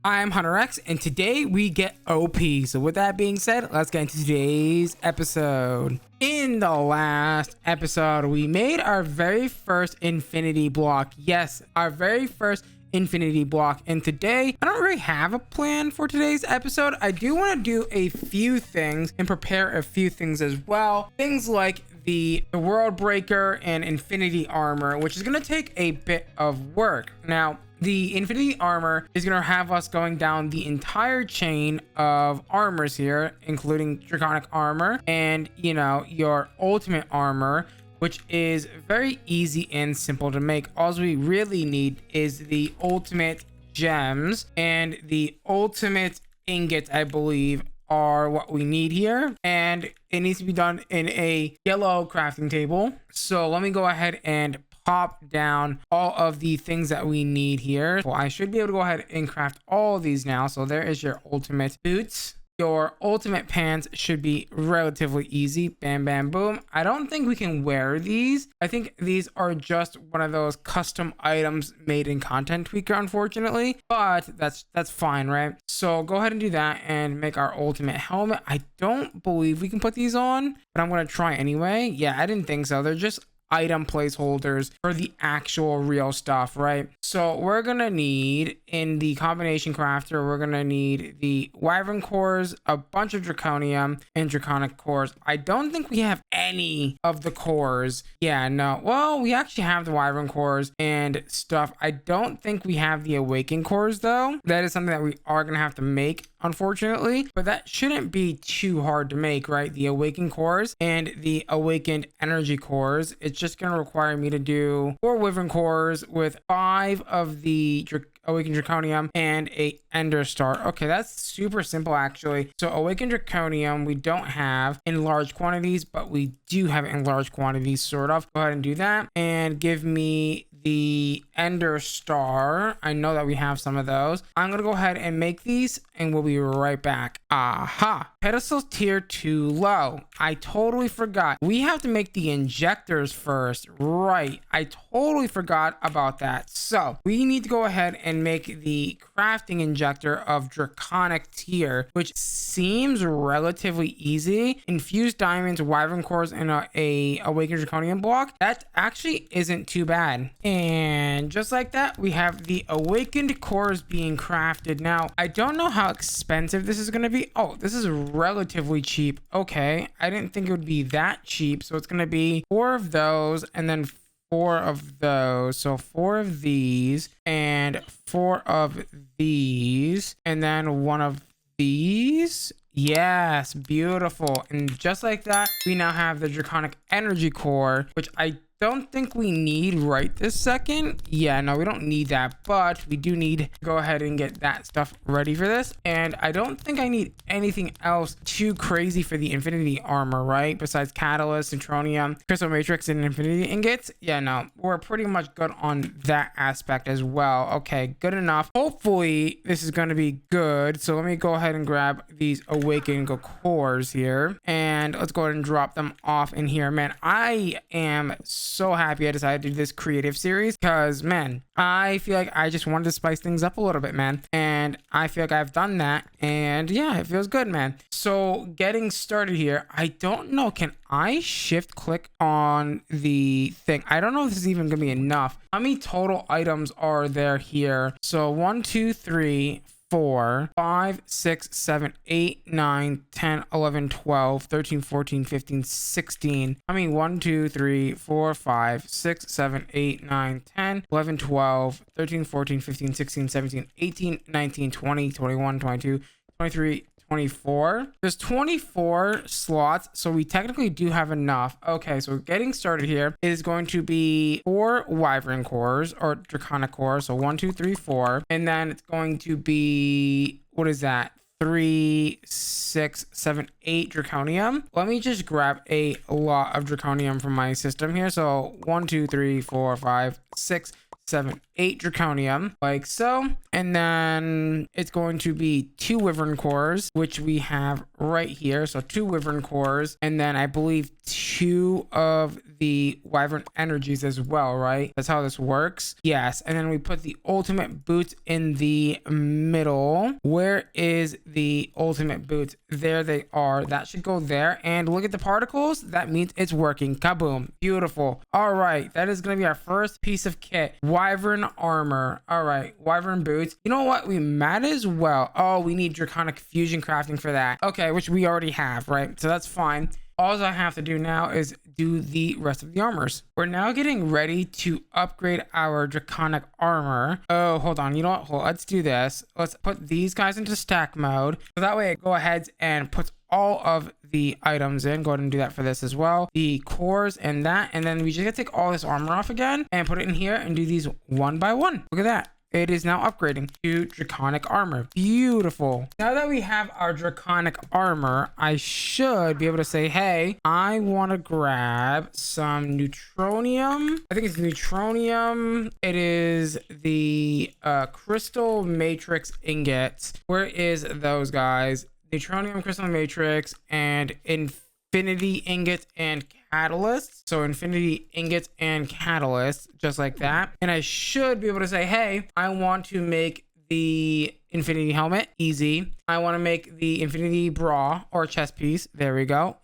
I'm HunterX, and today we get OP. So with that being said, let's get into today's episode. In the last episode, we made our very first infinity block. Yes, our very first infinity block. And today, I don't really have a plan for today's episode. I do want to do a few things and prepare a few things as well. Things like the world breaker and infinity armor, which is going to take a bit of work. Now, the infinity armor is going to have us going down the entire chain of armors here, including draconic armor and, you know, your ultimate armor, which is very easy and simple to make. All we really need is the ultimate gems and the ultimate ingots, I believe, are what we need here, and it needs to be done in a yellow crafting table. So let me go ahead and pop down all of the things that we need here. Well, I should be able to go ahead and craft all of these now. So there is your ultimate boots. Your ultimate pants should be relatively easy. Bam, bam, boom. I don't think we can wear these. I think these are just one of those custom items made in Content Tweaker, unfortunately, but that's fine, right? So go ahead and do that and make our ultimate helmet. I don't believe we can put these on, but I'm going to try anyway. Yeah, I didn't think so. They're just item placeholders for the actual real stuff, right? So we're gonna need, in the combination crafter, we're gonna need the wyvern cores, a bunch of draconium and draconic cores. I don't think we have any of the cores. Yeah, no, well, we actually have the wyvern cores and stuff. I don't think we have the awakened cores though. That is something that we are gonna have to make, unfortunately, but that shouldn't be too hard to make, right? The awakened cores and the awakened energy cores. It's just going to require me to do 4 wyvern cores with 5 of the awakened draconium and a ender star. Okay, that's super simple actually. So awakened draconium we don't have in large quantities, but we do have it in large quantities, sort of. Go ahead and do that and give me the ender star. I know that we have some of those. I'm gonna go ahead and make these and we'll be right back. Aha, pedestal tier too low. I totally forgot. We have to make the injectors first, right? I totally forgot about that. So we need to go ahead and make the crafting injector of draconic tier, which seems relatively easy. Infused diamonds, wyvern cores, and a awakened draconium block. That actually isn't too bad. And just like that, we have the awakened cores being crafted. Now, I don't know how expensive this is going to be. Oh, this is relatively cheap. Okay, I didn't think it would be that cheap. So it's going to be 4 of those and then 4 of those. So 4 of these and 4 of these and then 1 of these. Yes, beautiful. And just like that, we now have the draconic energy core, which I don't think we need right this second. Yeah, no, we don't need that, but we do need to go ahead and get that stuff ready for this. And I don't think I need anything else too crazy for the infinity armor, right? Besides catalyst, neutronium, crystal matrix, and infinity ingots. Yeah, no, we're pretty much good on that aspect as well. Okay, good enough. Hopefully this is going to be good. So let me go ahead and grab these awakened cores here and let's go ahead and drop them off in here. Man, I am so happy I decided to do this creative series because, man, I feel like I just wanted to spice things up a little bit, man, and I feel like I've done that, and yeah, it feels good, man. So getting started here, I don't know, can I shift click on the thing? I don't know if this is even gonna be enough. How many total items are there here? So 1, 2, 3, 4, 5, 6, 7, 8, 9, 10, 11, 12, 13, 14, 15, 16. I mean, 1, 2, 3, 4, 5, 6, 7, 8, 9, 10, 11, 12, 13, 14, 15, 16, 17, 18, 19, 20, 21, 22, 23, 24. There's 24 slots, so we technically do have enough. Okay, so getting started here is going to be 4 wyvern cores or draconic cores. So 1, 2, 3, 4, and then it's going to be, what is that? 3, 6, 7, 8 draconium. Let me just grab a lot of draconium from my system here. So 1, 2, 3, 4, 5, 6, 7, 8 draconium, like so. And then it's going to be 2 wyvern cores, which we have right here. So 2 wyvern cores, and then I believe 2 of the wyvern energies as well, right? That's how this works. Yes. And then we put the ultimate boots in the middle. Where is the ultimate boots? There they are. That should go there. And look at the particles. That means it's working. Kaboom. Beautiful. All right. That is going to be our first piece of kit. Wyvern armor. All right. Wyvern boots. You know what? We might as well. Oh, we need draconic fusion crafting for that. Okay. Which we already have, right? So that's fine. All I have to do now is do the rest of the armors. We're now getting ready to upgrade our draconic armor. Oh, hold on. You know what? Well, let's do this. Let's put these guys into stack mode. So that way it go ahead and puts all of the items in. Go ahead and do that for this as well. The cores and that. And then we just gotta take all this armor off again and put it in here and do these one by one. Look at that. It is now upgrading to draconic armor. Beautiful. Now that we have our draconic armor, I should be able to say, hey, I want to grab some neutronium. I think it's neutronium. It is the crystal matrix ingots. Where is those guys? Neutronium, crystal matrix, and infinity ingots and catalysts. So infinity ingots and catalysts, just like that. And I should be able to say, hey, I want to make the infinity helmet. Easy. I want to make the infinity bra or chest piece. There we go.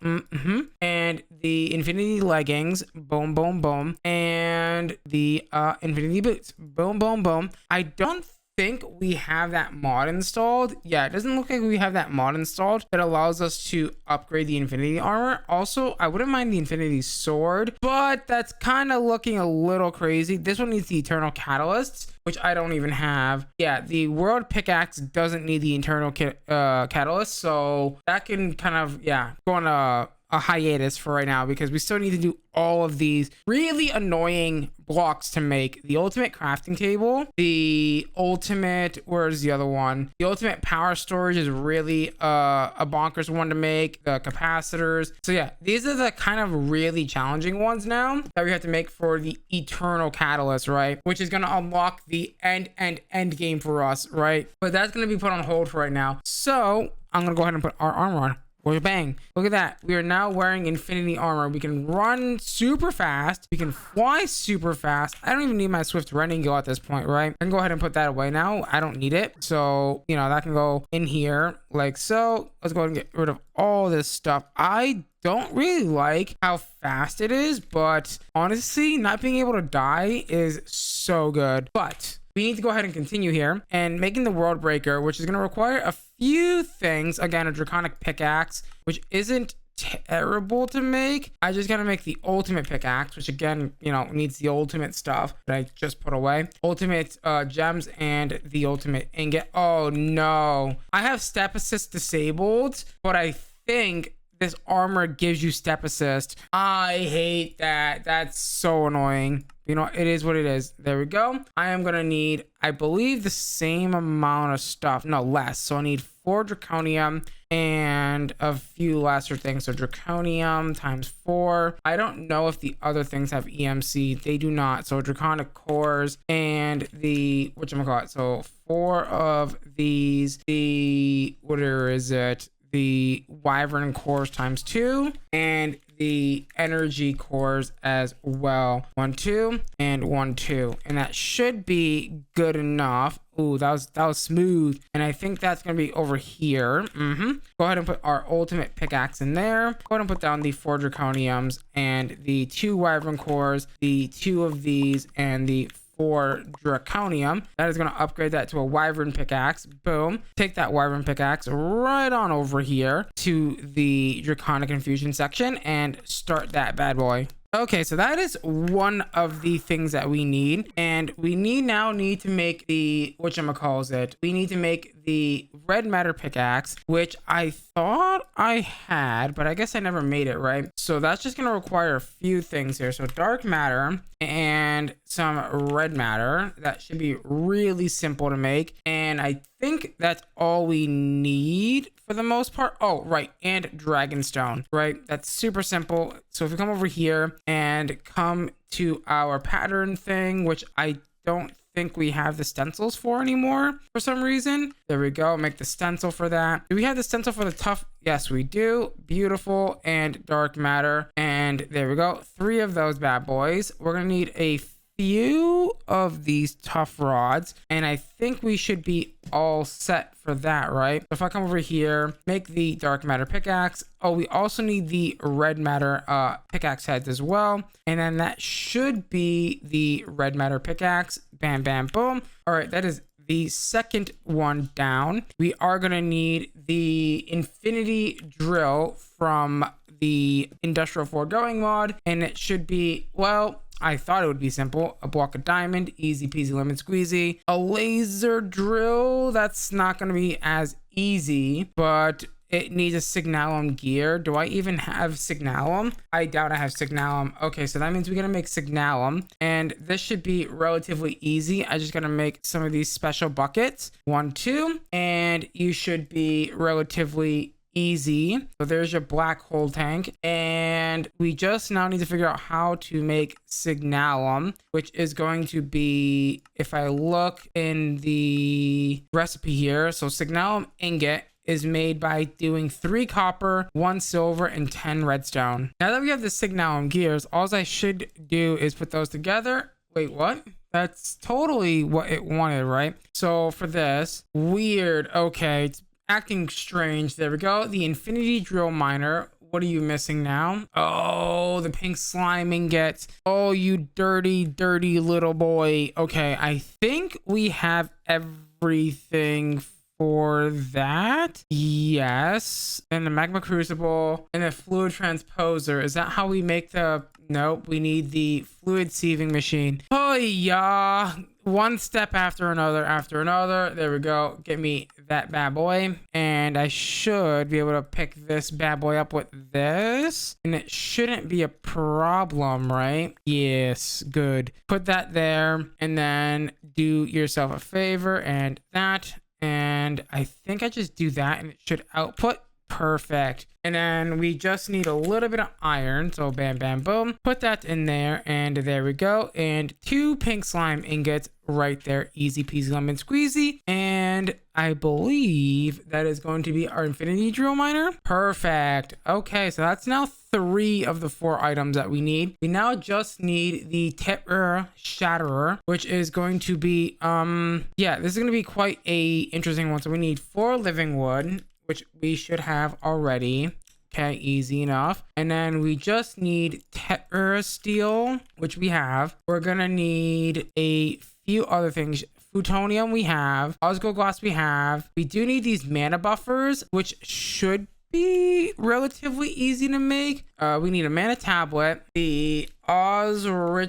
And the infinity leggings. Boom, boom, boom. And the infinity boots. Boom, boom, boom. I don't think we have that mod installed. Yeah, it doesn't look like we have that mod installed that allows us to upgrade the infinity armor. Also, I wouldn't mind the infinity sword, but that's kind of looking a little crazy. This one needs the eternal catalysts, which I don't even have. Yeah, the world pickaxe doesn't need the internal catalyst, so that can kind of, yeah, go on a hiatus for right now, because we still need to do all of these really annoying blocks to make the ultimate crafting table. The ultimate, where's the other one? The ultimate power storage is really a bonkers one to make. The capacitors. So yeah, these are the kind of really challenging ones now that we have to make for the eternal catalyst, right? Which is going to unlock the end game for us, right? But that's going to be put on hold for right now. So I'm going to go ahead and put our armor on. Well, bang. Look at that. We are now wearing infinity armor. We can run super fast. We can fly super fast. I don't even need my swift running go at this point, right? I can go ahead and put that away now. I don't need it. So, you know, that can go in here like so. Let's go ahead and get rid of all this stuff. I don't really like how fast it is, but honestly, not being able to die is so good. But we need to go ahead and continue here and making the world breaker, which is going to require a few things. Again, a draconic pickaxe, which isn't terrible to make. I just got to make the ultimate pickaxe, which again, you know, needs the ultimate stuff that I just put away. Ultimate gems and the ultimate ingot. Oh no, I have step assist disabled, but I think this armor gives you step assist. I hate that. That's so annoying. You know, it is what it is. There we go. I am going to need, I believe, the same amount of stuff. No, less. So I need 4 draconium and a few lesser things. So draconium times 4. I don't know if the other things have EMC. They do not. So draconic cores and the, whatchamacallit. So 4 of these. The, whatever is it? The wyvern cores times 2 and the energy cores as well. 1 2 and 1 2, and that should be good enough. Ooh, that was smooth. And I think that's gonna be over here. Go ahead and put our ultimate pickaxe in there. Go ahead and put down the 4 draconiums and the 2 wyvern cores, the 2 of these, and the 4 draconium. That is going to upgrade that to a wyvern pickaxe. Boom. Take that wyvern pickaxe right on over here to the draconic infusion section and start that bad boy. Okay, so that is one of the things that we need, and we now need to make the whatchamacallit. We need to make the red matter pickaxe, which I thought I had, but I guess I never made it, right? So that's just gonna require a few things here. So dark matter and some red matter. That should be really simple to make, and I think that's all we need for the most part. Oh, right, and dragonstone, right? That's super simple. So if we come over here and come to our pattern thing, which I don't think we have the stencils for anymore for some reason. There we go. Make the stencil for that. Do we have the stencil for the tough? Yes, we do. Beautiful. And dark matter. And there we go. 3 of those bad boys. We're going to need a few of these tough rods, and I think we should be all set for that, right? So if I come over here, make the dark matter pickaxe. Oh, we also need the red matter pickaxe heads as well, and then that should be the red matter pickaxe. Bam, bam, boom. All right, that is the second one down. We are gonna need the infinity drill from the industrial foregoing mod, and it should be, well, I thought it would be simple. A block of diamond, easy peasy lemon squeezy. A laser drill, that's not going to be as easy, but it needs a signalum gear. Do I even have signalum? I doubt I have signalum. Okay, so that means we're going to make signalum, and this should be relatively easy. I just got to make some of these special buckets. 1, 2, and you should be relatively easy. So there's your black hole tank, and we just now need to figure out how to make signalum, which is going to be, if I look in the recipe here, so signalum ingot is made by doing 3 copper, 1 silver, and 10 redstone. Now that we have the signalum gears, all I should do is put those together. Wait, what? That's totally what it wanted, right? So for this, weird. Okay, it's acting strange. There we go. The infinity drill miner. What are you missing now? Oh, the pink slime ingots. Oh, you dirty, dirty little boy. Okay, I think we have everything for that. Yes. And the magma crucible and the fluid transposer. Is that how we make the... Nope, we need the fluid sieving machine. Oh, yeah. One step after another, after another. There we go. Get me that bad boy. And I should be able to pick this bad boy up with this. And it shouldn't be a problem, right? Yes, good. Put that there. And then do yourself a favor and that. And I think I just do that and it should output. Perfect. And then we just need a little bit of iron. So bam, bam, boom. Put that in there. And there we go. And 2 pink slime ingots right there. Easy peasy lemon squeezy. And I believe that is going to be our infinity drill miner. Perfect. Okay, so that's now 3 of the 4 items that we need. We now just need the Terra Shatterer, which is going to be, yeah, this is going to be quite a interesting one. So we need 4 living wood, which we should have already. Okay, easy enough. And then we just need Terra Steel, which we have. We're gonna need a few other things. Plutonium we have. Osgo glass we have. We do need these mana buffers, which should be relatively easy to make. We need a mana tablet. The Osricher,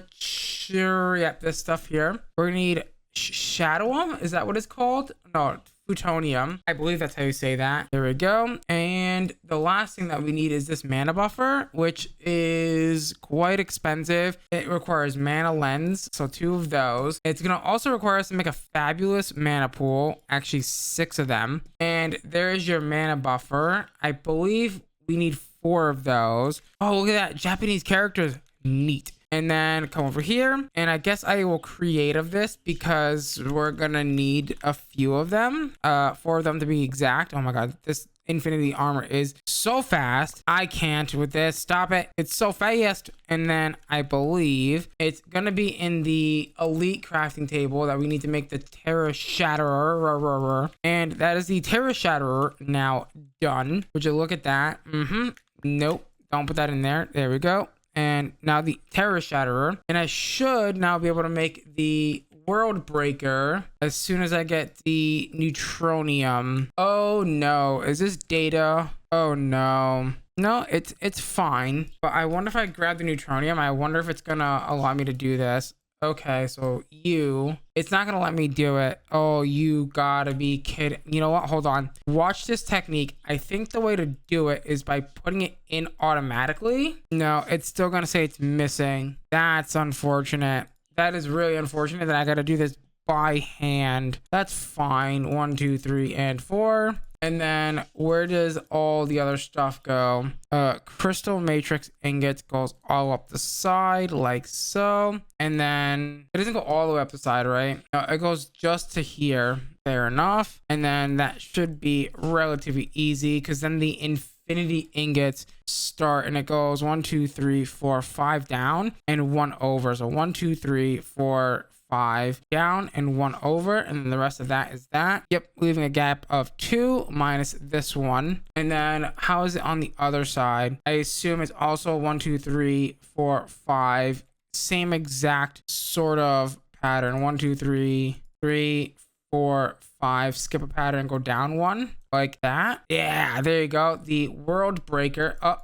yep, this stuff here. We're gonna need Shadowum. Is that what it's called? No, plutonium. I believe that's how you say that. There we go. And the last thing that we need is this mana buffer, which is quite expensive. It requires mana lens, so 2 of those. It's gonna also require us to make a fabulous mana pool, actually 6 of them. And there's your mana buffer. I believe we need 4 of those. Oh, look at that, Japanese characters. Neat. And then come over here, and I guess I will create of this because we're gonna need a few of them, 4 of them to be exact. Oh my god, this infinity armor is so fast. I can't with this. Stop it. It's so fast. And then I believe it's gonna be in the elite crafting table that we need to make the Terra Shatterer. And that is the Terra Shatterer now done. Would you look at that? Nope, don't put that in there. There we go. And now the Terra Shatterer. And I should now be able to make the World Breaker as soon as I get the Neutronium. Oh no, is this data? Oh no. No, it's fine. But I wonder if I grab the Neutronium, I wonder if it's gonna allow me to do this. Okay, so it's not gonna let me do it. Oh, you gotta be kidding. You know what? Hold on. Watch this technique. I think the way to do it is by putting it in automatically. No, it's still gonna say it's missing. That's unfortunate. That is really unfortunate that I gotta do this by hand. That's fine. 1, 2, 3, and 4. And then where does all the other stuff go? Crystal matrix ingot goes all up the side like so. And then it doesn't go all the way up the side, right? No, it goes just to here. Fair enough. And then that should be relatively easy because then the infinity ingots start and it goes 1, 2, 3, 4, 5 down and 1 over. So 1, 2, 3, 4, 5 down and 1 over, and then the rest of that is that. Yep, leaving a gap of 2 minus this one. And then how is it on the other side? I assume it's also 1, 2, 3, 4, 5. Same exact sort of pattern. 1, 2, 3, 3, 4, 5. Skip a pattern, go down 1 like that. Yeah, there you go. The world breaker. Oh,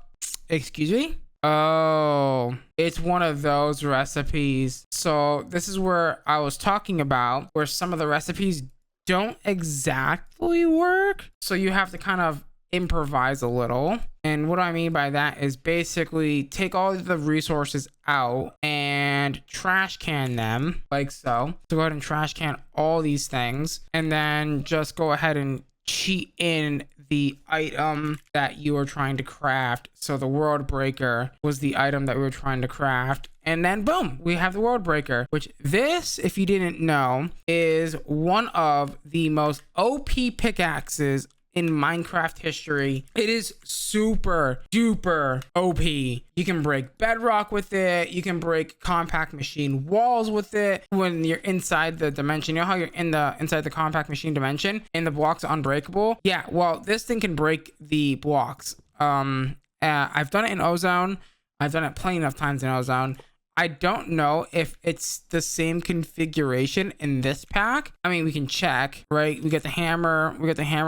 excuse me. Oh, it's one of those recipes. So this is where I was talking about where some of the recipes don't exactly work. So you have to kind of improvise a little. And what I mean by that is basically take all of the resources out and trash can them like so. So go ahead and trash can all these things and then just go ahead and cheat in the item that you are trying to craft. So the world breaker was the item that we were trying to craft, and then boom, we have the world breaker, which this, if you didn't know, is one of the most OP pickaxes in Minecraft history. It is super duper OP. You can break bedrock with it. You can break compact machine walls with it when you're inside the dimension. You know how you're inside the compact machine dimension and the blocks are unbreakable? Yeah, well, this thing can break the blocks. I've done it in Ozone. I've done it plenty enough times in Ozone. I don't know if it's the same configuration in this pack. I mean, we can check, right? We get the hammer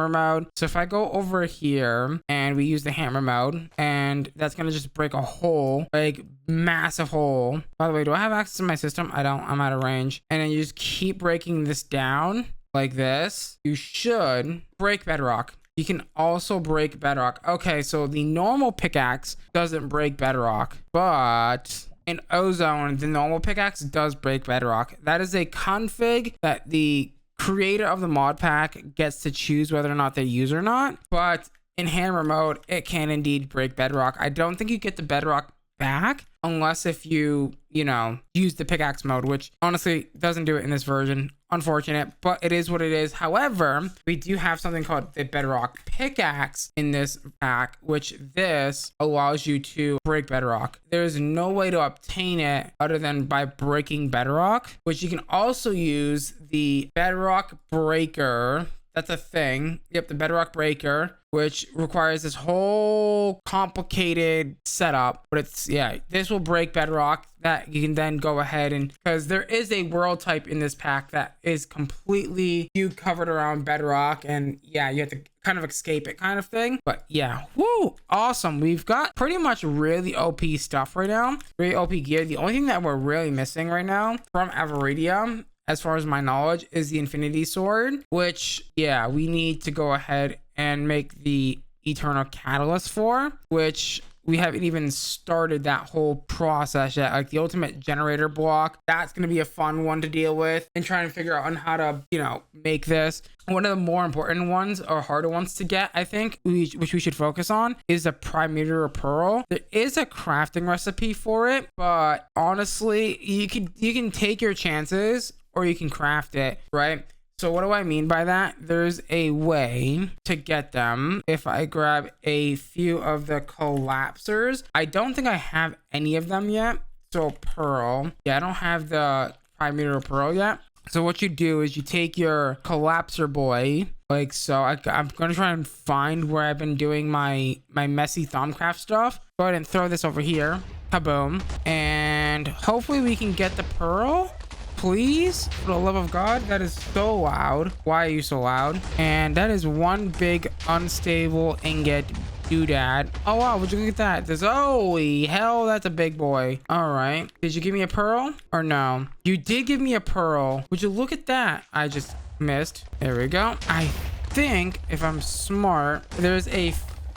mode. So if I go over here and we use the hammer mode, and that's gonna just break a hole, like massive hole. By the way, do I have access to my system? I don't, I'm out of range. And then you just keep breaking this down like this. You should break bedrock. You can also break bedrock. Okay, so the normal pickaxe doesn't break bedrock, but in Ozone, the normal pickaxe does break bedrock. That is a config that the creator of the mod pack gets to choose whether or not they use or not. But in hammer mode, it can indeed break bedrock. I don't think you get the bedrock back unless if you use the pickaxe mode, which honestly doesn't do it in this version. Unfortunate, but it is what it is. However, we do have something called the bedrock pickaxe in this pack, which this allows you to break bedrock. There's no way to obtain it other than by breaking bedrock, which you can also use the bedrock breaker. That's a thing. Yep, the bedrock breaker, which requires this whole complicated setup. But it's, yeah, this will break bedrock. That you can then go ahead and, because there is a world type in this pack that is completely covered around bedrock, and yeah, you have to kind of escape it kind of thing. But yeah, woo, awesome. We've got pretty much really OP stuff right now, really OP gear. The only thing that we're really missing right now from Avaridia, as far as my knowledge, is the Infinity Sword, which, yeah, we need to go ahead and make the Eternal Catalyst for, which we haven't even started that whole process yet. Like the ultimate generator block, that's going to be a fun one to deal with and try and figure out on how to, make this. One of the more important ones or harder ones to get, I think, which we should focus on, is a Primordial Pearl. There is a crafting recipe for it, but honestly, you can take your chances or you can craft it, right? So what do I mean by that? There's a way to get them. If I grab a few of the collapsers, I don't think I have any of them yet. So pearl, yeah, I don't have the Primordial Pearl yet. So what you do is you take your collapser boy, like so. I'm going to try and find where I've been doing my messy Thaumcraft stuff. Go ahead and throw this over here. Kaboom. And hopefully we can get the pearl. Please, for the love of God. That is so loud. Why are you so loud? And that is one big unstable ingot doodad. Oh wow, would you look at that? There's, holy hell, that's a big boy. All right, did you give me a pearl or no? You did give me a pearl. Would you look at that? I just missed. There we go. I think if I'm smart, there's a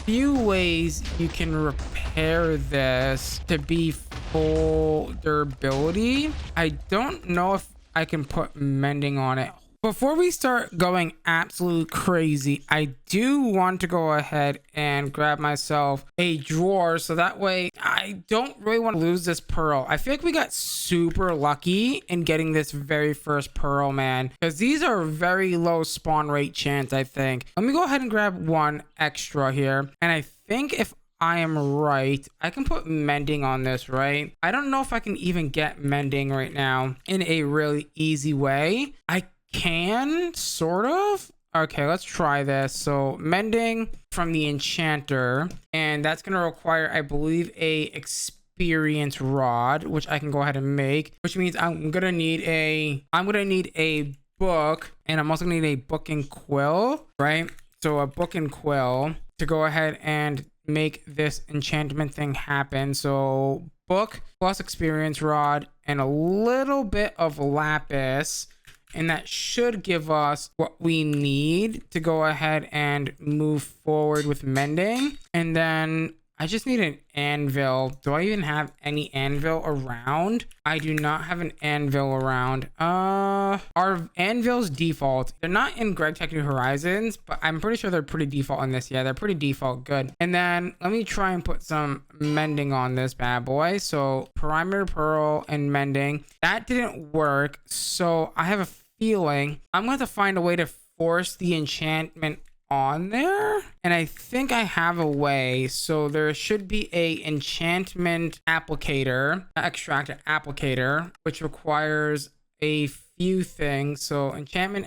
few ways you can repair this to be full durability. I don't know if I can put mending on it Before we start going absolute crazy, I do want to go ahead and grab myself a drawer so that way I don't really want to lose this pearl. I feel like we got super lucky in getting this very first pearl, man, because these are very low spawn rate chance, I think. Let me go ahead and grab one extra here. And I think if I am right, I can put mending on this, right? I don't know if I can even get mending right now in a really easy way. I can sort of. Okay, let's try this. So mending from the enchanter, and that's going to require, I believe, a experience rod, which I can go ahead and make, which means I'm going to need a book, and I'm also going to need a book and quill, right? So a book and quill to go ahead and make this enchantment thing happen. So book plus experience rod and a little bit of lapis, and that should give us what we need to go ahead and move forward with mending. And then I just need an anvil. Do I even have any anvil around? I do not have an anvil around. Our anvils default. They're not in Greg Tech New Horizons, but I'm pretty sure they're pretty default in this. Yeah, they're pretty default. Good. And then let me try and put some mending on this bad boy. So primary pearl and mending. That didn't work. So I have a feeling I'm going to have to find a way to force the enchantment on there, and I think I have a way. So there should be a enchantment applicator, extractor applicator, which requires a few things. So enchantment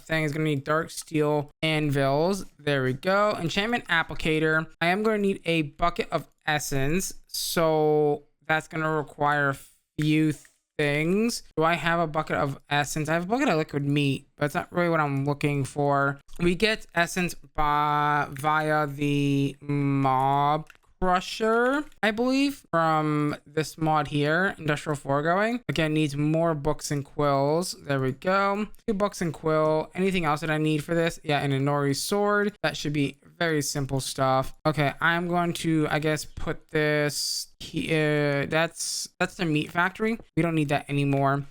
thing is going to need dark steel anvils. There we go. Enchantment applicator. I am going to need a bucket of essence, so that's going to require a few things. Do I have a bucket of essence? I have a bucket of liquid meat, but it's not really what I'm looking for. We get essence via the mob crusher, I believe, from this mod here, industrial foregoing. Again, needs more books and quills. There we go. 2 books and quill. Anything else that I need for this? Yeah, an Inori sword. That should be very simple stuff. Okay, I'm going to, I guess, put this here. That's the meat factory. We don't need that anymore.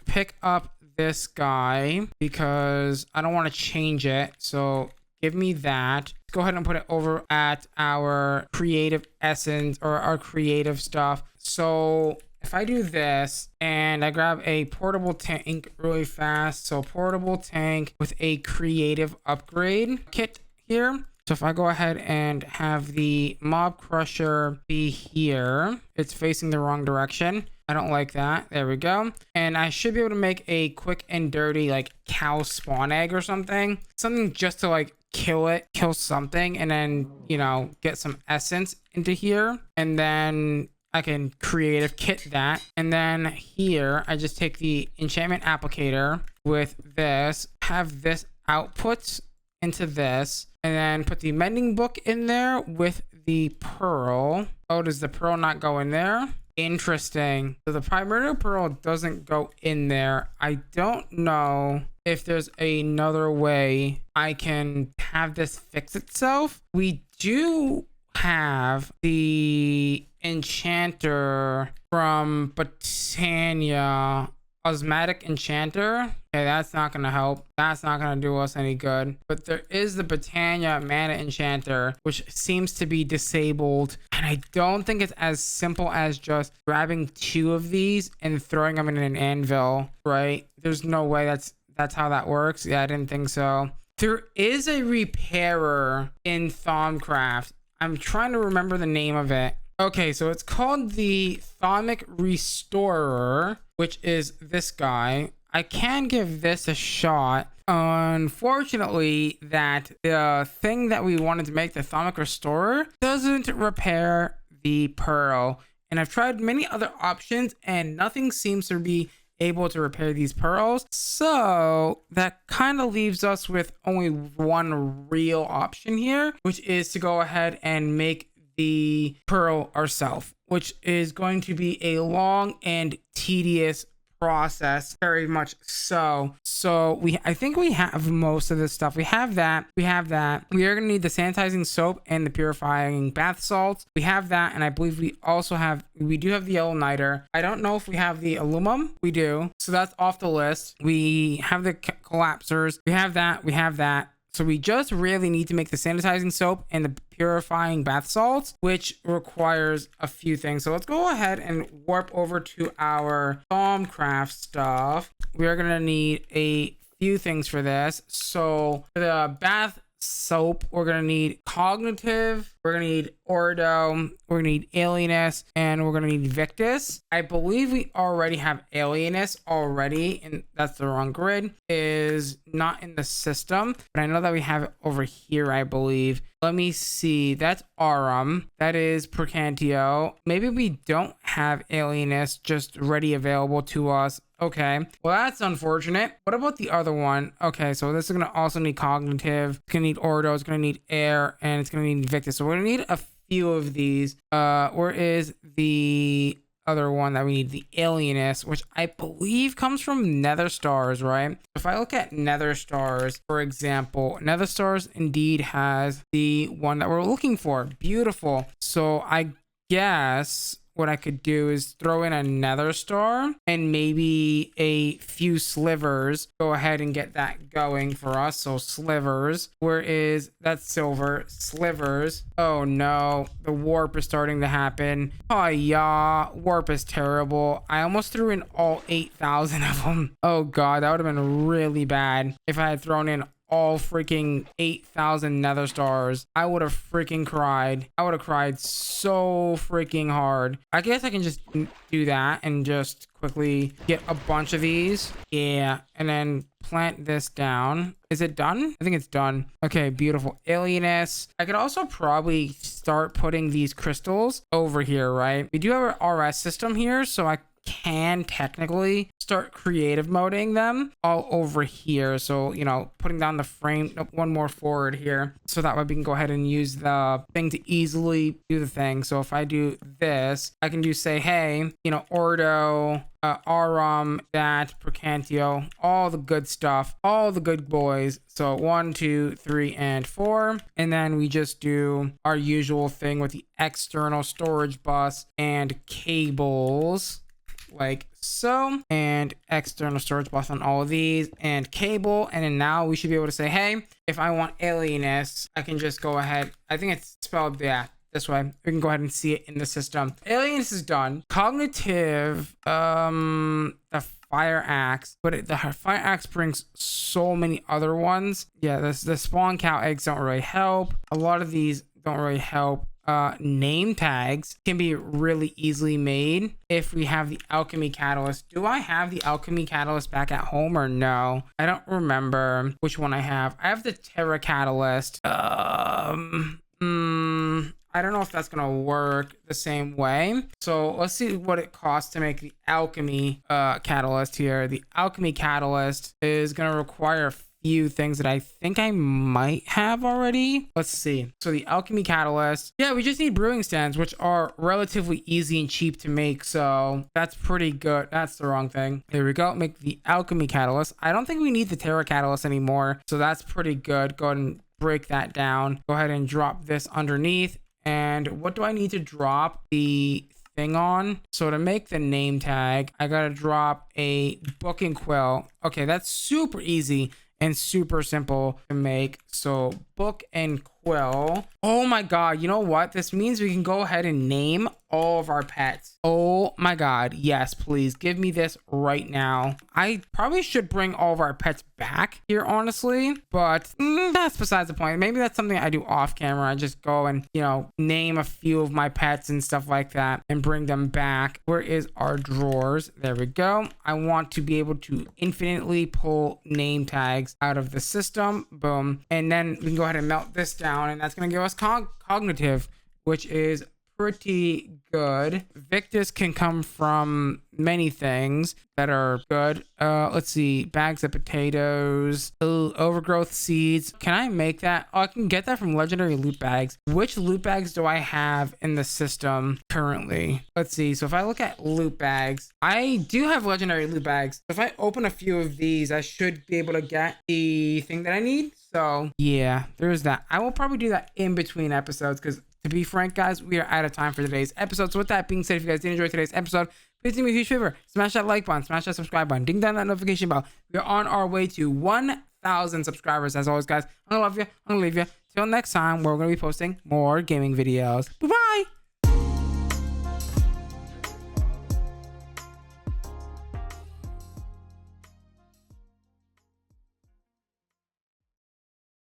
Pick up this guy because I don't want to change it. So give me that. Go ahead and put it over at our creative essence or our creative stuff. So if I do this and I grab a portable tank really fast, so portable tank with a creative upgrade kit here. So if I go ahead and have the mob crusher be here, it's facing the wrong direction. I don't like that. There we go. And I should be able to make a quick and dirty like cow spawn egg or something. Something just to like kill something, and then, you know, get some essence into here. And then I can creative kit that. And then here, I just take the enchantment applicator with this, have this output into this, and then put the mending book in there with the pearl. Oh, does the pearl not go in there? Interesting. So the primary pearl doesn't go in there. I don't know if there's another way I can have this fix itself. We do have the enchanter from Botania, Osmatic Enchanter. Okay, that's not gonna help. That's not gonna do us any good. But there is the Botania Mana Enchanter, which seems to be disabled. And I don't think it's as simple as just grabbing 2 of these and throwing them in an anvil, right? There's no way that's how that works. Yeah, I didn't think so. There is a repairer in Thaumcraft. I'm trying to remember the name of it. Okay, so it's called the Thaumic Restorer, which is this guy. I can give this a shot. Unfortunately, that the thing that we wanted to make, the Thaumic Restorer, doesn't repair the pearl. And I've tried many other options and nothing seems to be able to repair these pearls. So that kind of leaves us with only one real option here, which is to go ahead and make the pearl ourselves, which is going to be a long and tedious process, very much so. So I think we have most of this stuff. We have that. We are going to need the sanitizing soap and the purifying bath salts. We have that, and I believe we do have the yellow niter. I don't know if we have the aluminum. We do. So that's off the list. We have the collapsers. We have that. So we just really need to make the sanitizing soap and the purifying bath salts, which requires a few things. So let's go ahead and warp over to our Thaumcraft stuff. We are going to need a few things for this. So for the bath soap, we're going to need cognitive, we're going to need ordo, we're going to need alienist, and we're going to need victus. I believe we already have alienist already, and that's the wrong grid, is not in the system, but I know that we have it over here, I believe. Let me see. That's Aurum. That is Percantio. Maybe we don't have alienist just ready available to us. Okay, well, that's unfortunate. What about the other one? Okay, so this is going to also need cognitive. It's going to need ordo. It's going to need air, and it's going to need victus. So we're going to need a few of these. Where is the other one that we need? The alienist, which I believe comes from nether stars, right? If I look at nether stars, for example, nether stars indeed has the one that we're looking for. Beautiful. So I guess what I could do is throw in a nether star and maybe a few slivers. Go ahead and get that going for us. So slivers, where is that? Silver slivers. Oh no, the warp is starting to happen. Oh yeah, warp is terrible. I almost threw in all 8,000 of them. Oh god, that would have been really bad if I had thrown in all freaking 8,000 nether stars. I would have freaking cried. I would have cried so freaking hard. I guess I can just do that and just quickly get a bunch of these. Yeah, and then plant this down. Is it done? I think it's done. Okay, beautiful. Alienist. I could also probably start putting these crystals over here, right? We do have our RS system here, so I can technically start creative moding them all over here. So, you know, putting down the frame, one more forward here, so that way we can go ahead and use the thing to easily do the thing. So if I do this, I can do say, hey, you know, ordo, Aurum, that, Percantio, all the good stuff, all the good boys. So 1, 2, 3, and 4. And then we just do our usual thing with the external storage bus and cables, like so, and external storage bus on all of these, and cable. And then now we should be able to say, hey, if I want alienist, I can just go ahead. I think it's spelled, yeah, this way. We can go ahead and see it in the system. Alienist is done. Cognitive, the fire axe, but the fire axe brings so many other ones. Yeah, the spawn cow eggs don't really help. A lot of these don't really help. Name tags can be really easily made if we have the alchemy catalyst. Do I have the alchemy catalyst back at home or no? I don't remember which one I have. I have the Terra catalyst. I don't know if that's gonna work the same way. So let's see what it costs to make the alchemy catalyst here. The alchemy catalyst is gonna require few things that I think I might have already. Let's see. So the alchemy catalyst, yeah, we just need brewing stands, which are relatively easy and cheap to make, so that's pretty good. That's the wrong thing. There we go. Make the alchemy catalyst. I don't think we need the Terra catalyst anymore, so that's pretty good. Go ahead and break that down. Go ahead and drop this underneath. And what do I need to drop the thing on? So to make the name tag, I gotta drop a book and quill. Okay, that's super easy and super simple to make. So book and quill. Oh my god, you know what? This means we can go ahead and name all of our pets. Oh my god, yes, please give me this right now. I probably should bring all of our pets back here, honestly, but that's besides the point. Maybe that's something I do off camera. I just go and, you know, name a few of my pets and stuff like that and bring them back. Where is our drawers? There we go. I want to be able to infinitely pull name tags out of the system. Boom. And then we can go ahead and melt this down, and that's going to give us cognitive, which is pretty good. Victus can come from many things that are good. Let's see, bags of potatoes, overgrowth seeds. Can I make that? Oh, I can get that from legendary loot bags. Which loot bags do I have in the system currently? Let's see. So if I look at loot bags, I do have legendary loot bags. If I open a few of these, I should be able to get the thing that I need. So yeah, there's that. I will probably do that in between episodes because, to be frank, guys, we are out of time for today's episode. So with that being said, if you guys did enjoy today's episode, please do me a huge favor. Smash that like button, smash that subscribe button, ding down that notification bell. We are on our way to 1,000 subscribers. As always, guys, I'm gonna love you. I'm gonna leave you. Till next time, where we're gonna be posting more gaming videos. Bye-bye.